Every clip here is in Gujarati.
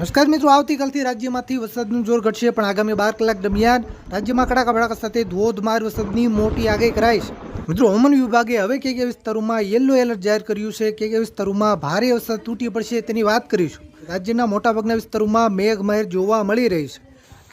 નમસ્કાર મિત્રો, આવતીકાલથી રાજ્યમાંથી વરસાદનું જોર ઘટશે, પણ આગામી 12 કલાક દરમિયાન રાજ્યમાં કડાકા ભડાકા સાથે ધોધમાર વરસાદની મોટી આગાહી કરાઈ છે. મિત્રો, હવામાન વિભાગે હવે કયા વિસ્તારોમાં યલો એલર્ટ જાહેર કર્યું છે, કયા વિસ્તારોમાં ભારે વરસાદ તૂટી પડશે તેની વાત કરીશું. રાજ્યના મોટાભાગના વિસ્તારોમાં મેઘમહેર જોવા મળી રહી છે.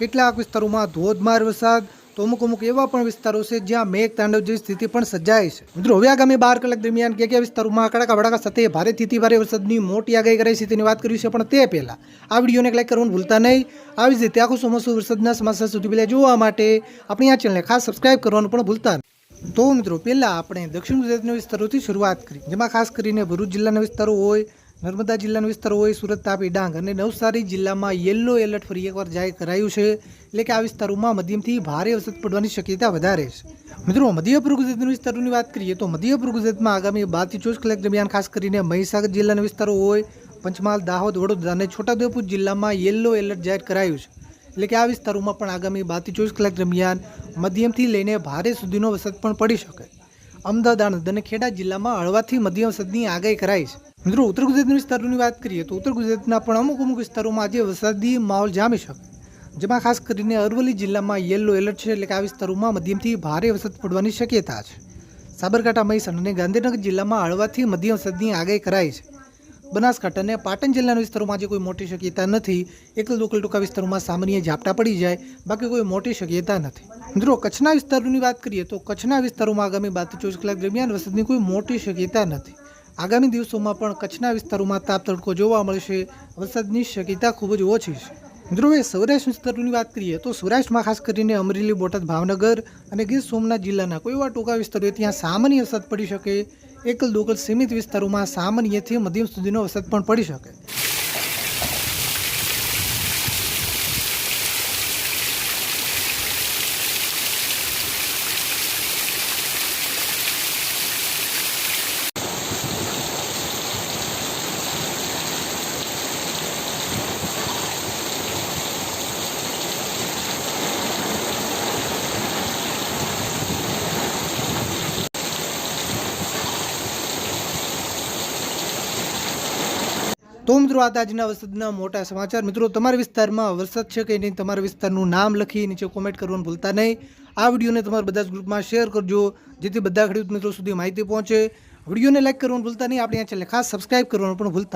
કેટલાક વિસ્તારોમાં ધોધમાર વરસાદ, તો અમુક એવા પણ વિસ્તારો છે જ્યાં મેઘ તાંડવ જેવી સ્થિતિ પણ સર્જાય છે. મિત્રો, હવે આગામી 12 કલાક દરમિયાન કયા વિસ્તારોમાં કડાકા ભડાકા સાથે ભારેથી ભારે વરસાદની મોટી આગાહી કરાઈ છે તેની વાત કરી છે. પણ તે પહેલા આ વિડીયોને લાઈક કરવાનું ભૂલતા નહીં. આવી જ રીતે આખું ચોમાસું વરસાદના સમાચાર સુધી પહેલા જોવા માટે આપણી આ ચેનલને ખાસ સબસ્ક્રાઇબ કરવાનું પણ ભૂલતા નહીં. તો મિત્રો, પહેલા આપણે દક્ષિણ ગુજરાતના વિસ્તારોથી શરૂઆત કરી, જેમાં ખાસ કરીને ભરૂચ જિલ્લાના વિસ્તારો હોય, નર્મદા જિલ્લાના વિસ્તારો હોય, સુરત, તાપી, ડાંગ અને નવસારી જિલ્લામાં યલો એલર્ટ ફરી એકવાર જાહેર કરાયું છે. એટલે કે આ વિસ્તારોમાં મધ્યમથી ભારે વરસાદ પડવાની શક્યતા વધારે છે. મિત્રો, મધ્ય પૂર્વ ગુજરાતના વિસ્તારોની વાત કરીએ તો મધ્ય પૂર્વ ગુજરાતમાં આગામી 12 થી 24 કલાક દરમિયાન ખાસ કરીને મહીસાગર જિલ્લાના વિસ્તારો હોય, પંચમહાલ, દાહોદ, વડોદરા અને છોટાઉદેપુર જિલ્લામાં યલો એલર્ટ જાહેર કરાયું છે. એટલે કે આ વિસ્તારોમાં પણ આગામી 12 થી 24 કલાક દરમિયાન મધ્યમથી લઈને ભારે સુધીનો વરસાદ પણ પડી શકે. અમદાવાદ, આણંદ અને ખેડા જિલ્લામાં હળવાથી મધ્યમ વરસાદની આગાહી કરાઈ છે. મિત્રો, ઉત્તર ગુજરાતના વિસ્તારોની વાત કરીએ તો ઉત્તર ગુજરાતના પણ અમુક વિસ્તારોમાં આજે વરસાદી માહોલ જામી શકે, જેમાં ખાસ કરીને અરવલ્લી જિલ્લામાં યલો એલર્ટ છે. એટલે કે આ વિસ્તારોમાં મધ્યમથી ભારે વરસાદ પડવાની શક્યતા છે. સાબરકાંઠા, મહીસાગર અને ગાંધીનગર જિલ્લામાં હળવાથી મધ્યમ વરસાદની આગાહી કરાઈ છે. બનાસકાંઠા અને પાટણ જિલ્લાના વિસ્તારોમાં આજે કોઈ મોટી શક્યતા નથી. એકલ દોકલ ટૂંકા વિસ્તારોમાં સામાન્ય ઝાપટા પડી જાય, બાકી કોઈ મોટી શક્યતા નથી. મિત્રો, કચ્છના વિસ્તારોની વાત કરીએ તો કચ્છના વિસ્તારોમાં આગામી 12 થી 24 કલાક દરમિયાન વરસાદની કોઈ મોટી શક્યતા નથી. આગામી દિવસોમાં પણ કચ્છના વિસ્તારોમાં તાપ તડકો જોવા મળશે. વરસાદની શક્યતા ખૂબ જ ઓછી છે. મિત્રો, હવે સૌરાષ્ટ્ર વિસ્તારોની વાત કરીએ તો સૌરાષ્ટ્રમાં ખાસ કરીને અમરેલી, બોટાદ, ભાવનગર અને ગીર સોમનાથ જિલ્લાના કોઈ એવા ટૂંકા વિસ્તારો ત્યાં સામાન્ય વરસાદ પડી શકે. એકલ દોકલ સીમિત વિસ્તારોમાં સામાન્યથી મધ્યમ સુધીનો વરસાદ પણ પડી શકે. તો મિત્રો, આ આજના વરસાદના મોટા સમાચાર. મિત્રો, તમારા વિસ્તારમાં વરસાદ છે કે નહીં, તમારા વિસ્તારનું નામ લખી નીચે કોમેન્ટ કરવાનું ભૂલતા નહીં. આ વિડીયોને તમારા બધા જ ગ્રુપમાં શેર કરજો, જેથી બધા ખેડૂત મિત્રો સુધી માહિતી પહોંચે. વિડીયોને લાઈક કરવાનું ભૂલતા નહીં. આપણી આ ચેનલને ખાસ સબસ્ક્રાઇબ કરવાનું પણ ભૂલતા